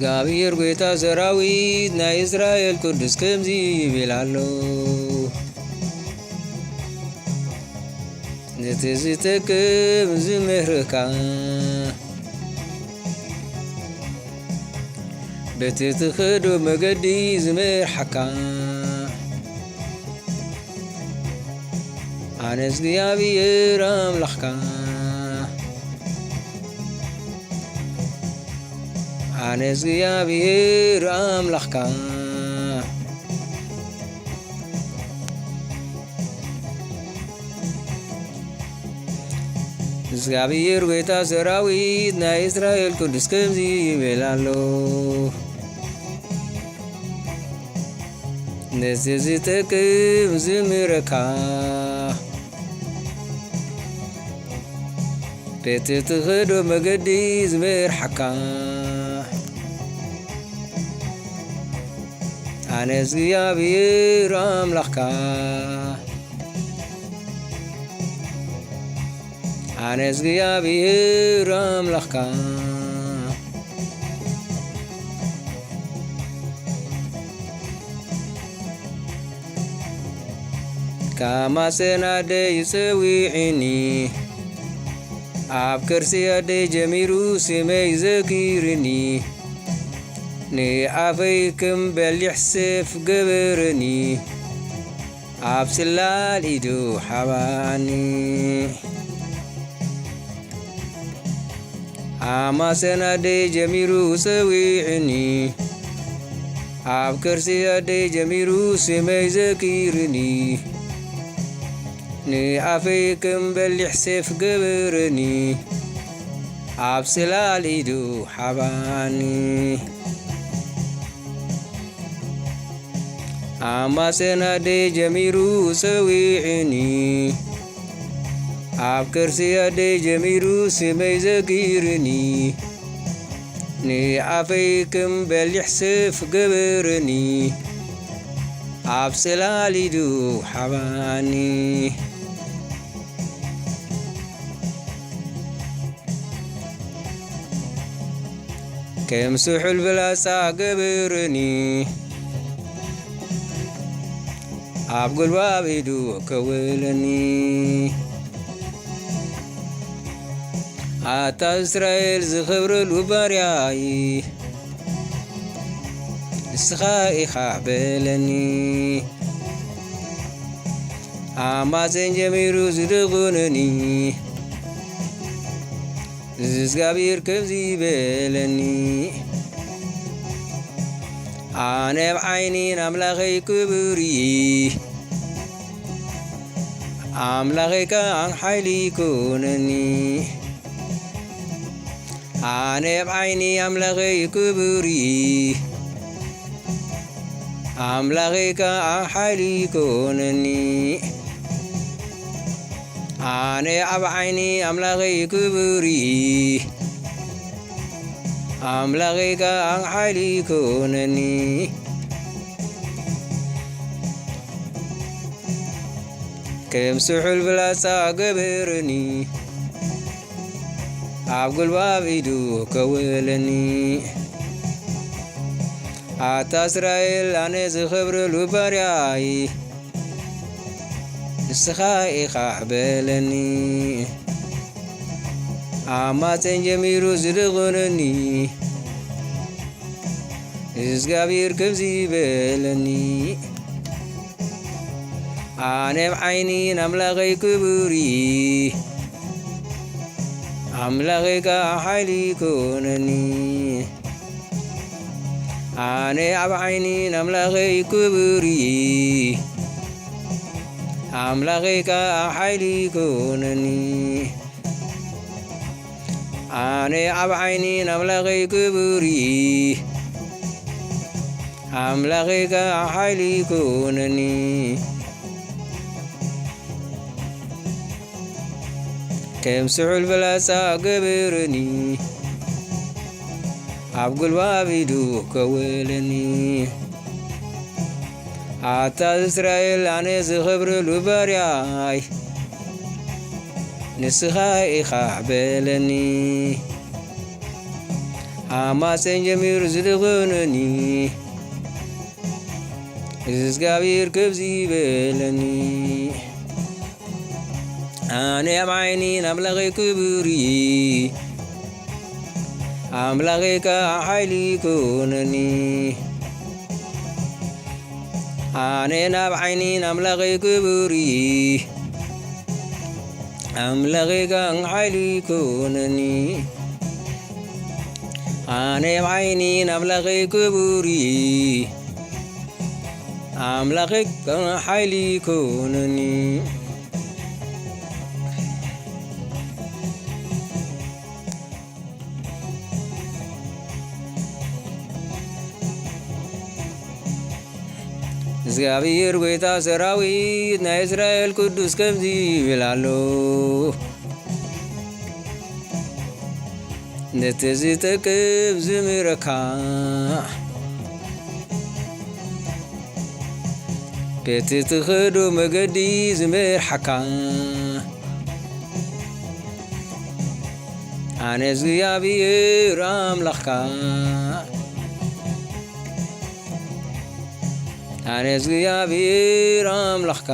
እግዚአብሔር ጌታ ሰራዊት ናይ እስራኤል ቅዱስ ከምዚ ይብላሎ ነትዝተክም ዝምህርካ በትትኸዶ መገዲ ዝመርሐካ ኣነ እግዚአብሔር ኣምላኽካ ኣነ እግዚአብሔር ኣምላኽካ እግዚአብሔር ጌታ ሰራዊት ናይ እስራኤል ቅዱስ ከምዚ ይብላሎ ነዝዝተክም ዝምረካ በትትኸዶ መገዲ ዝመርሐካ ኣነ እግዚአብሔር ኣምላኽካ ኣነ እግዚአብሔር ኣምላኽካ ካማፀን ኣደይ ይፀዊዕኒ ኣብ ከርሲ ኣደይ ጀሚሩ ስመይ ዘኪርኒ ንኣፈይ ከም በሊሕ ሰፍ ገበረኒ ኣብ ስላል ኢዱ ሓባኒ ኣማፀን ኣደይ ጀሚሩ ፀዊዕኒ ኣብ ከርሲ ኣደይ ጀሚሩ ስመይ ዘኪርኒ ንኣፈይ ከም በሊሕ ሰፍ ገበረኒ ኣብ ስላል ኢዱ ሓባኒ ኣማፀን ኣደይ ጀሚሩ ፀዊዕኒ ኣብ ከርሲ ኣደይ ጀሚሩ ስመይ ዘኪርኒ ንኣፈይ ከም በሊሕ ሰፍ ገበረኒ ኣብ ስላል ኢዱ ሓባኒ ከም ስሑል ብላፃ ገበረኒ ኣብ ጉልባብ ኢዱ ከወለኒ ኣታ እስራኤል ዝኽብረሉ ባርያይ ንስኻ ኢኻ በለኒ ኣማፀን ጀሚሩ ዝድቑነኒ እግዚአብሔር ከምዚ በለኒ ኣነ ብዓይኒ ኣምላኸይ ክቡር ኣምላኸይ ከዓ ሓይሊ ይኩነኒ ኣነ ብዓይኒ ኣምላኸይ ክቡር ኣምላኸይ ከዓ ሓይሊ ይኩነኒ ኣነ ኣብ ዓይኒ ኣምላኸይ ክቡር ኣምላኸይ ከዓ ሓይሊ ይኩነኒ ከም ስሑል ብላፃ ገበረኒ ኣብ ጉልባብ ኢዱ ከወለኒ ኣታ እስራኤል ኣነ ዝኽብረሉ ባርያይ ንስኻ ኢኻ በለኒ ኣማፀን ጀሚሩ ዝድቑነኒ እግዚአብሔር ከምዚ በለኒ ኣነ ብዓይኒ ኣምላኸይ ክቡር ኣምላኸይ ከዓ ሓይሊ ይኩነኒ ኣነ ኣብ ዓይኒ ኣምላኸይ ክቡር ኣምላኸይ ከዓ ሓይሊ ይኩነኒ ኣነ ኣብ ዓይኒ ኣምላኸይ ክቡር ኣምላኸይ ከዓ ሓይሊ ይኩነኒ ከም ስሑል ብላፃ ገበረኒ ኣብ ጉልባብ ኢዱ ከወለኒ ኣታ እስራኤል ኣነ ዝኽብረሉ ባርያይ ንስኻ ኢኻ በለኒ ማሃጸን ጀሚሩ ዝደኾነኒ እግዚአብሔር ከብዚ በለኒ ኣነ ኣብ ዓይኒ ኣምላኸይ ክቡር ኣምላኸይ ከዓ ሓይሊ ኮነኒ ኣነ ናብ ዓይኒ ኣምላኸይ ክቡር ኣምላኸይ ከዓ ሓይሊ ኮነኒ ኣነ ኣብ ዓይኒ ኣምላኸይ ክቡር ኣምላኸይ ከዓ ሓይሊ ኮነኒ እግዚአብሔር ጌታ ሰራዊት ናይ እስራኤል ቅዱስ ከምዚ ይብል ኣሎ ነቲ ዝጠቅም ዝምረካ በቲ ትኸዶ መገዲ ዝመርሓካ ኣነ እግዚአብሔር ኣምላኽካ ኣነ እግዚአብሔር ኣምላኽካ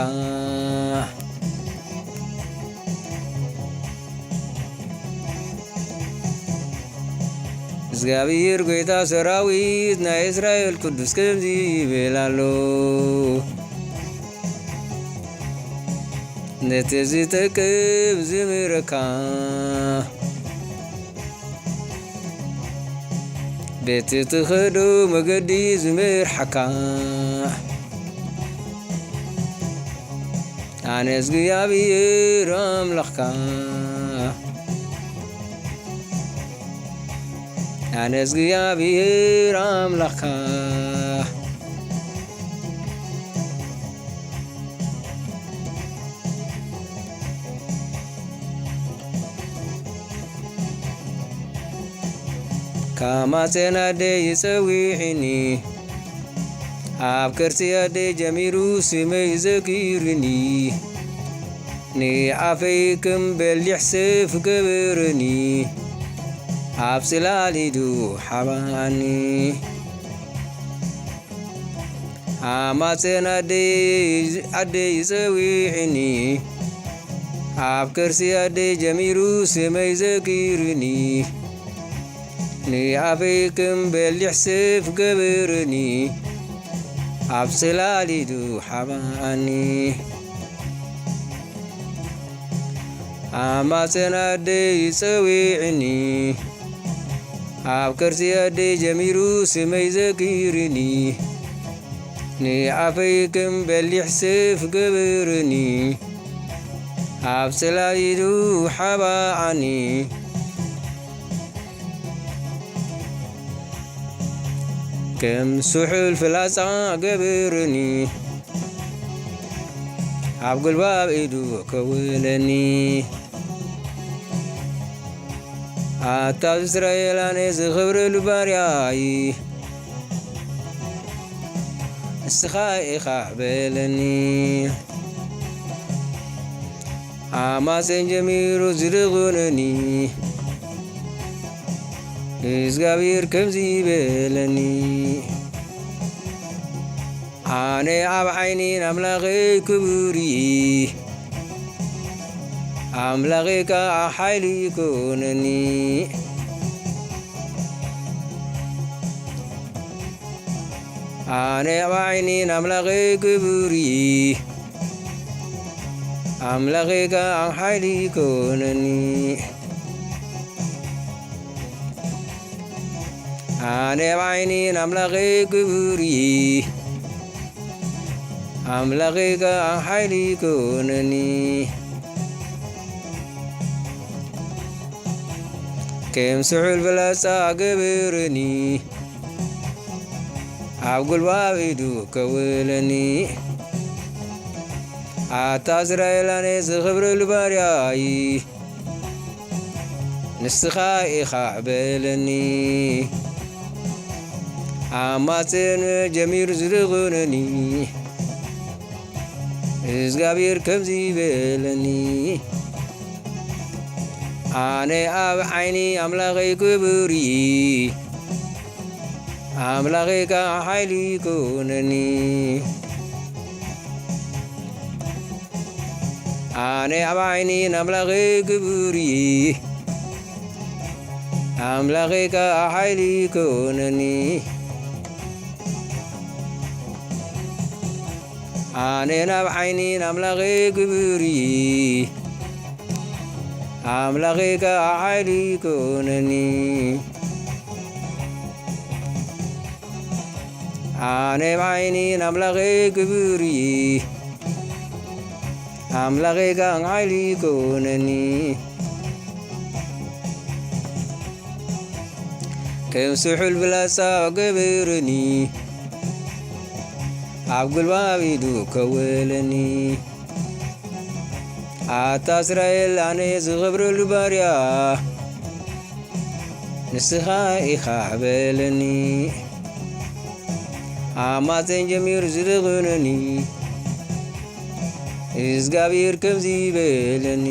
እግዚአብሔር ጌታ ሰራዊት ናይ እስራኤል ቅዱስ ከምዚ ይብል ኣሎ ነቲ ዝጠቅም ዝምረካ በቲ ትኸዶ መገዲ ዝመርሓካ ኣነ እግዚአብሔር ኣምላኽካ ኣነ እግዚአብሔር ኣምላኽካ ካማፀን ኣደይ ይፀዊዕኒ ኣብ ከርሲ ኣደይ ጀሚሩ ስመይ ዘኪርኒ ንኣፈይ ከም በሊሕ ሰፍ ገበረኒ ኣብ ጽላሊዱ ሓባኒ ኣማፀን ኣደይ ይፀዊዕኒ ኣብ ከርሲ ኣደይ ጀሚሩ ስመይ ዘኪርኒ ንኣፈይ ከም በሊሕ ሰፍ ገበረኒ ኣብ ጽላሊዱ ሓባኒ ኣማፀን ኣደይ ይፀዊዕኒ ኣብ ከርሲ ኣደይ ጀሚሩ ስመይ ዘኪርኒ ንኣፈይ ከም በሊሕ ሰፍ ገበረኒ ኣብ ጽላሊዱ ሓባኒ ከም ስሑል ፍላጻ ገበረኒ ኣብ ጉልባብ ኢዱ ከውለኒ ኣታብ እስራኤል ኣነ ዝኽብረሉ ባርያይ ንስኻ ኢኻ በለኒ ኣማፀን ጀሚሩ ዝደኾነኒ እግዚአብሔር ከምዚ በለኒ ኣነ ኣብ ዓይኒ ኣምላኸይ ክቡር ኣምላኸይ ከዓ ሓይሊ ኮነኒ ኣነ ኣብ ዓይኒ ኣምላኸይ ክቡር ኣምላኸይ ከዓ ሓይሊ ኮነኒ ኣነ ኣብ ዓይኒ ኣምላኸይ ክቡር ኣምላኸይ ከዓ ሓይሊ ኮነኒ ከም ስሑል ፍላጻ ገበረኒ ኣብ ጉልባብ ኢዱ ከውለኒ ኣታ እስራኤል ኣነ ዝኽብረሉ ባርያይ ንስኻ ኢኻ በለኒ ኣማፀን ጀሚሩ ዝደኾነኒ እግዚአብሔር ከምዚ በለኒ ኣነ ኣብ ዓይኒ ኣምላኸይ ክቡር አምላኬ ኃይሊ ኮነኒ አነ አባይኒ አምላኬ ግብሪ አምላኬ ኃይሊ ኮነኒ አነ አባይኒ አምላኬ ግብሪ አምላኬ ኃይሊ ኮነኒ አነ አባይኒ አምላኬ ግብሪ አምላኬ ኃይሊ ኮነኒ ከምስሑል ብላሳ ገበረኒ ኣብ ጉልባቢዱ ከወለኒ ኣታ እስራኤል ኣነ ዝኽብረሉ ባርያ ንስኻ ኢኻ በለኒ ኣማፀን ጀሚር ዝደቕነኒ እግዚአብሔር ከምዚ በለኒ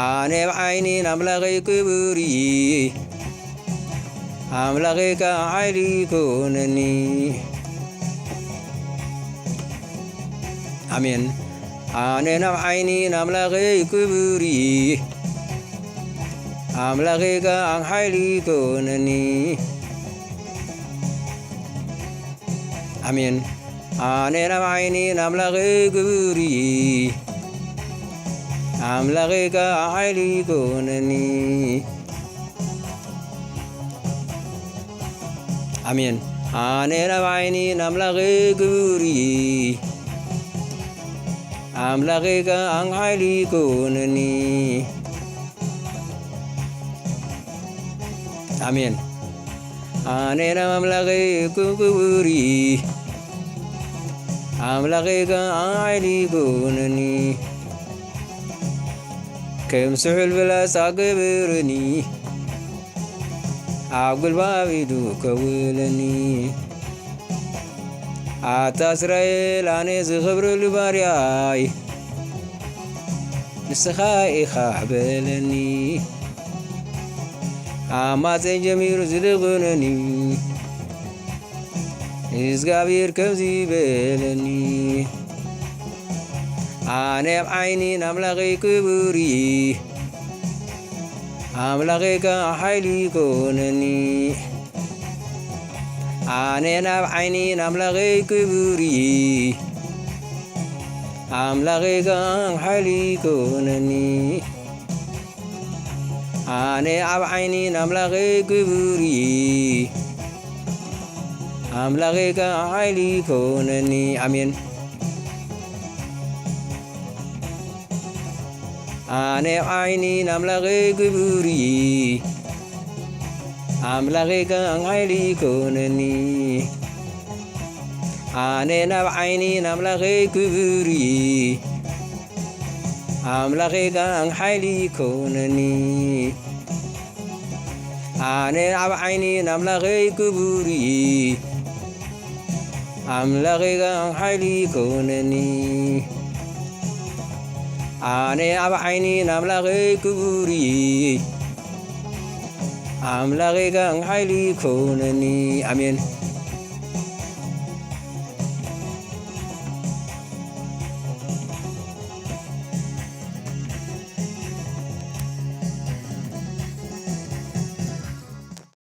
አነ ብዓይኒ አምላኬ ክብሪ አምላኬ ኃይሊ ኮነኒ አሜን አነ ብዓይኒ አምላኬ ክብሪ አምላኬ ኃይሊ ኮነኒ አሜን አነ ብዓይኒ አምላኬ ክብሪ አምላኬ ኃይሊ ኮነኒ አሜን አነ ብዓይኒ አምላኬ ክብሪ አምላኬ ኃይሊ ኮነኒ አሜን አነ አምላኬ ክብሪ አምላኬ ኃይሊ ኮነኒ ከምስሑል ብላሳ ገበረኒ ኣብ ጉልባቢዱ ከውለኒ ኣታ እስራኤል ኣነ ዝኽብረሉ ባርያይ ንስኻ ኢኻ በለኒ ኣማፀን ጀሚሩ ዝደቕነኒ እግዚአብሔር ከምዚ በለኒ አነ ብዓይኒ አምላኬ ክብሪ አምላኬ ኃይሊ ኮነኒ አነ ብዓይኒ አምላኬ ክብሪ አምላኬ ኃይሊ ኮነኒ አነ ብዓይኒ አምላኬ ክብሪ አምላኬ ኃይሊ ኮነኒ አሜን አነ ብዓይኒ አምላኬ ክብሪ አምላኬ ኃይሊ ኮነኒ አነ ብዓይኒ አምላኬ ክብሪ አምላኬ ኃይሊ ኮነኒ አነ ብዓይኒ አምላኬ ክብሪ አምላኬ ኃይሊ ኮነኒ አነ ብዓይኒ አምላኬ ክብሪ አምላኬ ኃይሊ ኮነኒ አሜን